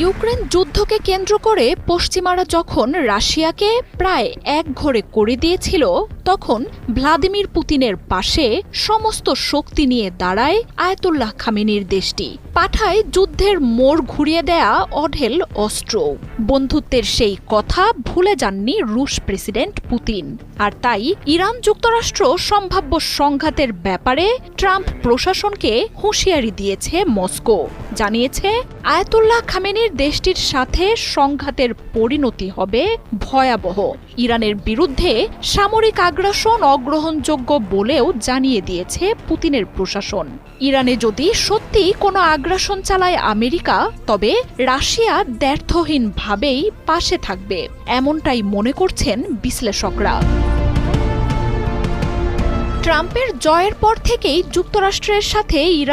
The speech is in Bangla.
ইউক্রেন যুদ্ধকে কেন্দ্র করে পশ্চিমারা যখন রাশিয়াকে প্রায় একঘরে করে দিয়েছিল, তখন ভ্লাদিমির পুতিনের পাশে সমস্ত শক্তি নিয়ে দাঁড়ায় আয়াতুল্লাহ খামেনির দেশটি। পাঠায় যুদ্ধের মোড় ঘুরিয়ে দেয়া অঢেল অস্ত্র। বন্ধুত্বের সেই কথা ভুলে যাননি রুশ প্রেসিডেন্ট পুতিন। আর তাই ইরান যুক্তরাষ্ট্র সম্ভাব্য সংঘাতের ব্যাপারে ট্রাম্প প্রশাসনকে হুঁশিয়ারি দিয়েছে মস্কো। জানিয়েছে, আয়াতুল্লাহ খামেনির দেশটির সাথে সংঘাতের পরিণতি হবে ভয়াবহ। ইরানের বিরুদ্ধে সামরিক আগ্রাসন অগ্রহণযোগ্য বলেও জানিয়ে দিয়েছে পুতিনের প্রশাসন। ইরানে যদি সত্যি কোনো আগ্রাসন চালায় আমেরিকা, তবে রাশিয়া দ্ব্যর্থহীনভাবেই পাশে থাকবে, এমনটাই মনে করছেন বিশ্লেষকরা। ট্রাম্পের জয়ের পর থেকেই যুক্তরাষ্ট্রের সাথে ইরান